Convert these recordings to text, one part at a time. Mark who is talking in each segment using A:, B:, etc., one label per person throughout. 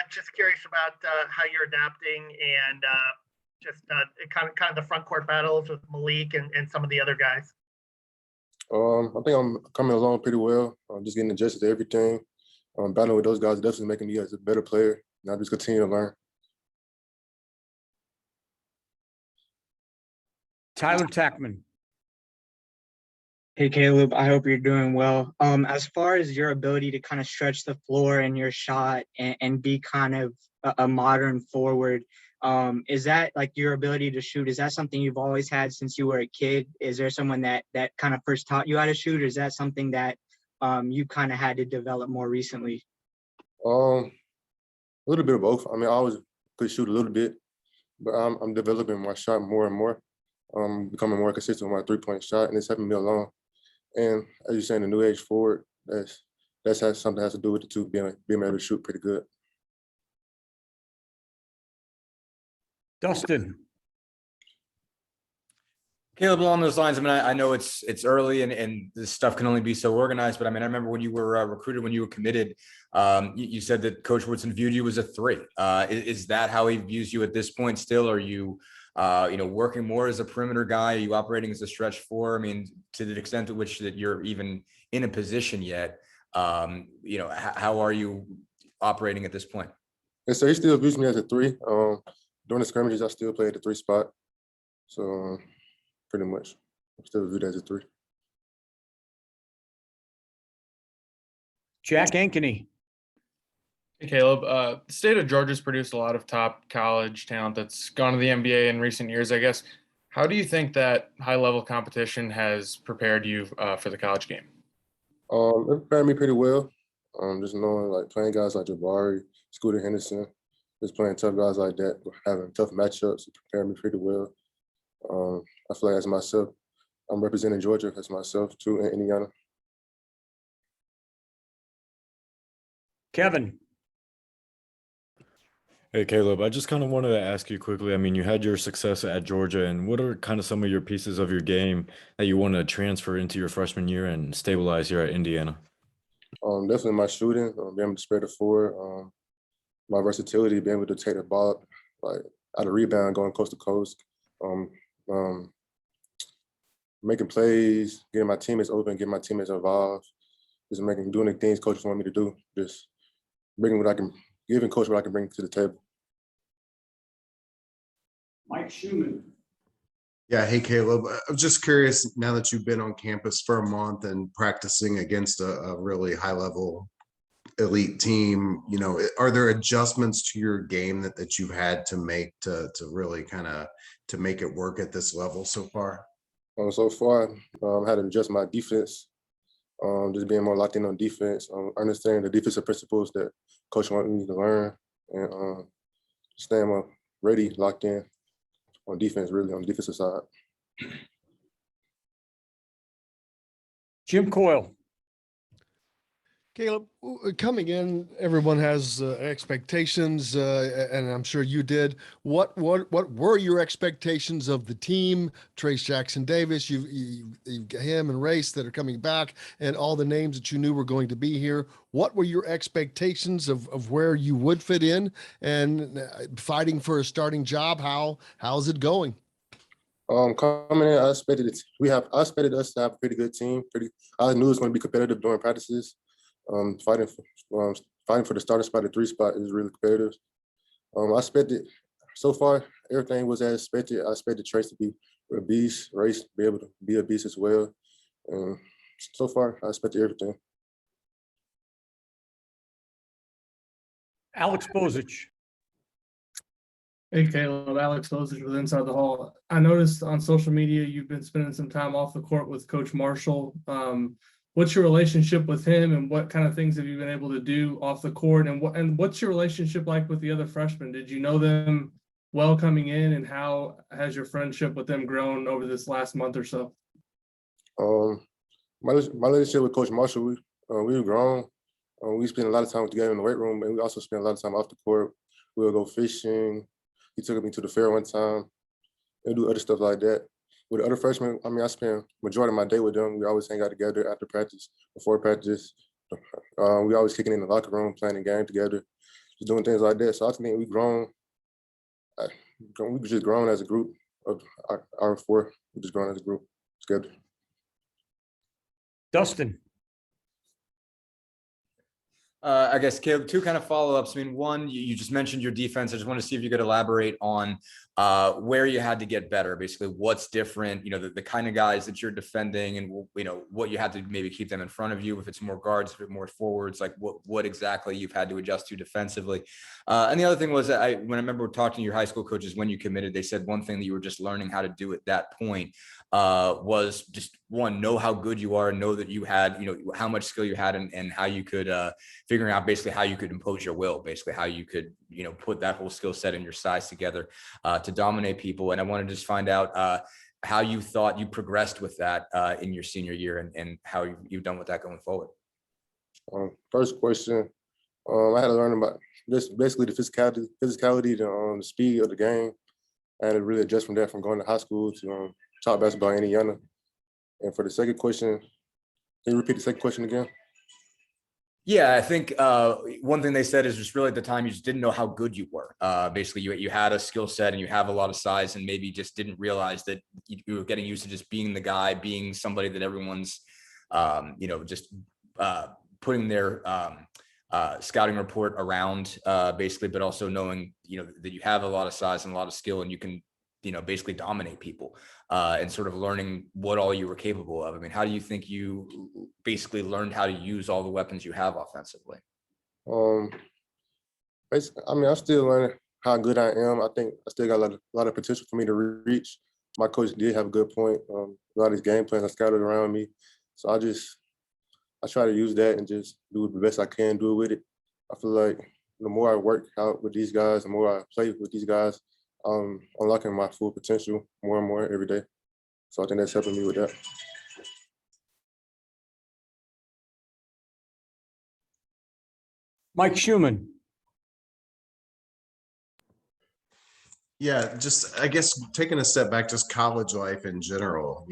A: just curious about how you're adapting and just kind of the front court battles with Malik and some of the other guys.
B: I think I'm coming along pretty well. I'm just getting adjusted to everything. Battling with those guys is definitely making me as a better player, and I just continue to learn.
C: Tyler Tackman.
D: Hey, Caleb, I hope you're doing well. As far as your ability to kind of stretch the floor in your shot and be kind of a modern forward, is that like your ability to shoot? Is that something you've always had since you were a kid? Is there someone that kind of first taught you how to shoot? Or is that something that you kind of had to develop more recently?
B: A little bit of both. I mean, I always could shoot a little bit, but I'm developing my shot more and more. Becoming more consistent with my three-point shot, and it's helping me along. And as you're saying, the new age forward, that's has something has to do with the two being able to shoot pretty good.
C: Dustin.
E: Caleb, along those lines, I mean, I know it's early and this stuff can only be so organized, but I mean, I remember when you were recruited, when you were committed, you said that Coach Woodson viewed you as a 3. Is that how he views you at this point still? Are you, working more as a perimeter guy? Are you operating as a stretch 4? I mean, to the extent to which that you're even in a position yet, how are you operating at this point?
B: And so he still views me as a 3. During the scrimmages, I still play at the 3 spot. So pretty much, I'm still viewed as a 3.
C: Jack Ankeny.
F: Hey, Caleb, the state of Georgia's produced a lot of top college talent that's gone to the NBA in recent years. I guess, how do you think that high-level competition has prepared you for the college game?
B: It prepared me pretty well. Just knowing, like, playing guys like Jabari, Scooter Henderson, just playing tough guys like that, having tough matchups, it prepared me pretty well. I feel like as myself, I'm representing Georgia as myself too in Indiana.
C: Kevin.
G: Hey, Caleb, I just kind of wanted to ask you quickly. I mean, you had your success at Georgia, and what are kind of some of your pieces of your game that you want to transfer into your freshman year and stabilize here at Indiana?
B: Definitely my shooting, being able to spread the floor, my versatility, being able to take the ball like out of rebound, going coast to coast, making plays, getting my teammates open, getting my teammates involved, just doing the things coaches want me to do, just bringing what I can, giving coach what I can bring to the table.
C: Mike Schumann.
H: Yeah, hey Caleb, I'm just curious, now that you've been on campus for a month and practicing against a really high level elite team, are there adjustments to your game that you've had to make to really kind of to make it work at this level so far?
B: So far, I had to adjust my defense, just being more locked in on defense, understanding the defensive principles that coach wants me to learn, and staying more ready, locked in on defense, really on the defensive side.
C: Jim Coyle.
I: Caleb, coming in, everyone has expectations, and I'm sure you did. What were your expectations of the team? Trace Jackson Davis, you've him and Race that are coming back, and all the names that you knew were going to be here. What were your expectations of where you would fit in and fighting for a starting job? How's it going?
B: Coming in, I expected us to have a pretty good team. I knew it was going to be competitive during practices. Fighting for the starting spot, the 3 spot is really competitive. I expected, so far, everything was as expected. I expected Trace to be a beast, Race to be able to be a beast as well. And so far, I expected everything.
C: Alex Bozich.
J: Hey, Caleb, Alex Bozich with Inside the Hall. I noticed on social media you've been spending some time off the court with Coach Marshall. What's your relationship with him, and what kind of things have you been able to do off the court? And what's your relationship like with the other freshmen? Did you know them well coming in, and how has your friendship with them grown over this last month or so?
B: My relationship with Coach Marshall, we've grown. We spend a lot of time together in the weight room, and we also spend a lot of time off the court. We'll go fishing. He took me to the fair one time and do other stuff like that. With the other freshmen, I mean, I spend majority of my day with them. We always hang out together after practice, before practice. We always kicking in the locker room, playing the game together, just doing things like that. So I think we grown. We just grown as a group of our four. We just grown as a group together.
C: Dustin.
E: I guess, Caleb, two kind of follow-ups. I mean, one, you just mentioned your defense. I just want to see if you could elaborate on where you had to get better, basically what's different, the kind of guys that you're defending and, what you had to maybe keep them in front of you, if it's more guards, if it's more forwards, like what exactly you've had to adjust to defensively. And the other thing was when I remember talking to your high school coaches when you committed, they said one thing that you were just learning how to do at that point was just one, know how good you are, know that you had, how much skill you had and how you could figuring out basically how you could impose your will, basically how you could, put that whole skill set and your size together to dominate people. And I wanted to just find out how you thought you progressed with that in your senior year and how you've done with that going forward.
B: First question, I had to learn about this, basically the physicality, the speed of the game. I had to really adjust from that from going to high school to top basketball in Indiana. And for the second question, can you repeat the second question again?
E: Yeah, I think one thing they said is just really at the time you just didn't know how good you were. Basically, you had a skill set and you have a lot of size, and maybe just didn't realize that you were getting used to just being the guy, being somebody that everyone's, just putting their scouting report around, basically, but also knowing that you have a lot of size and a lot of skill, and you can basically dominate people and sort of learning what all you were capable of. I mean, how do you think you basically learned how to use all the weapons you have offensively?
B: Basically, I mean, I'm still learning how good I am. I think I still got a lot of potential for me to reach. My coach did have a good point. A lot of these game plans are scattered around me. So I try to use that and just do the best I can do with it. I feel like the more I work out with these guys, the more I play with these guys, unlocking my full potential more and more every day. So I think that's helping me with that.
C: Mike Schumann.
H: Yeah, just I guess taking a step back, just college life in general,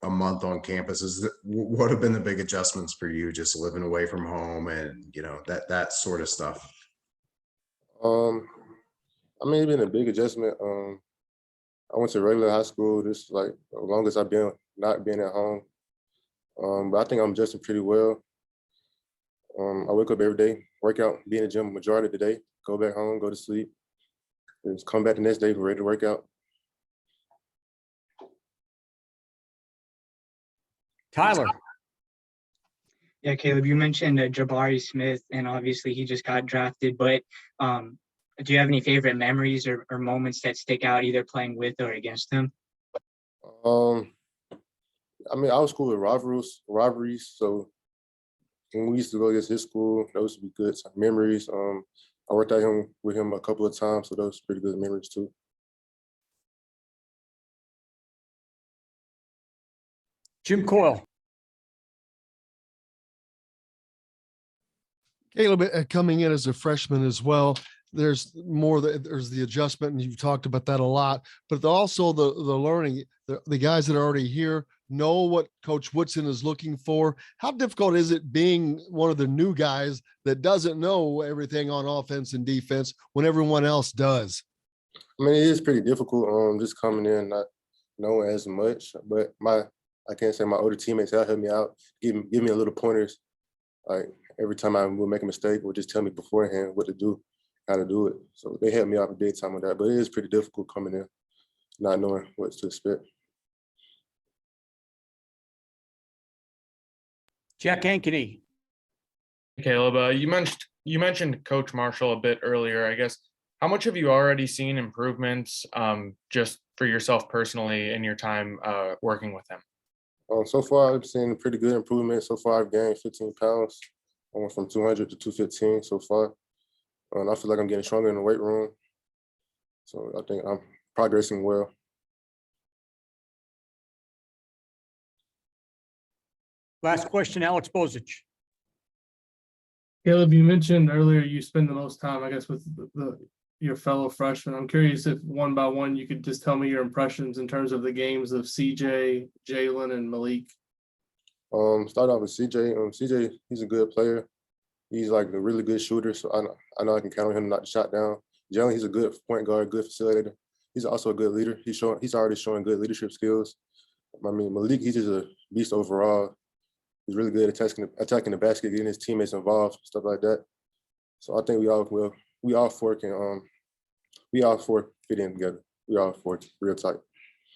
H: a month on campus what have been the big adjustments for you, just living away from home and, that sort of stuff?
B: I mean, it's been a big adjustment. I went to regular high school. This is like the longest I've been not being at home. But I think I'm adjusting pretty well. I wake up every day, work out, be in the gym majority of the day, go back home, go to sleep, just come back the next day ready to work out.
C: Tyler.
D: Yeah, Caleb, you mentioned Jabari Smith, and obviously he just got drafted, but do you have any favorite memories or moments that stick out either playing with or against him?
B: I mean, I was cool with rivalries. So when we used to go against his school, those would be good memories. I worked out with him a couple of times, so those pretty good memories too.
C: Jim Coyle.
I: Caleb, coming in as a freshman as well, there's the adjustment, and you've talked about that a lot, but also the learning. The guys that are already here know what Coach Woodson is looking for. How difficult is it being one of the new guys that doesn't know everything on offense and defense when everyone else does?
B: I mean, it is pretty difficult just coming in, not knowing as much, but I can't say my older teammates help me out, give me a little pointers. Like every time I would make a mistake, would just tell me beforehand what to do, how to do it. So they helped me out a big time with that, but it is pretty difficult coming in, not knowing what to expect.
C: Jack Ankeny.
F: Caleb, you mentioned Coach Marshall a bit earlier. I guess, how much have you already seen improvements just for yourself personally in your time working with him?
B: So far, I've seen pretty good improvement. So far, I've gained 15 pounds. I went from 200 to 215 so far. And I feel like I'm getting stronger in the weight room. So I think I'm progressing well.
C: Last question, Alex Bozich.
J: Caleb, you mentioned earlier you spend the most time, I guess, with your fellow freshmen. I'm curious if one by one you could just tell me your impressions in terms of the games of CJ, Jalen, and Malik.
B: Start off with CJ. CJ, he's a good player. He's like a really good shooter. So I know I can count on him to knock the shot down. Jalen, he's a good point guard, good facilitator. He's also a good leader. He's already showing good leadership skills. I mean, Malik, he's just a beast overall. He's really good at attacking the basket, getting his teammates involved, stuff like that. So I think we all four fit in together. We all four real tight.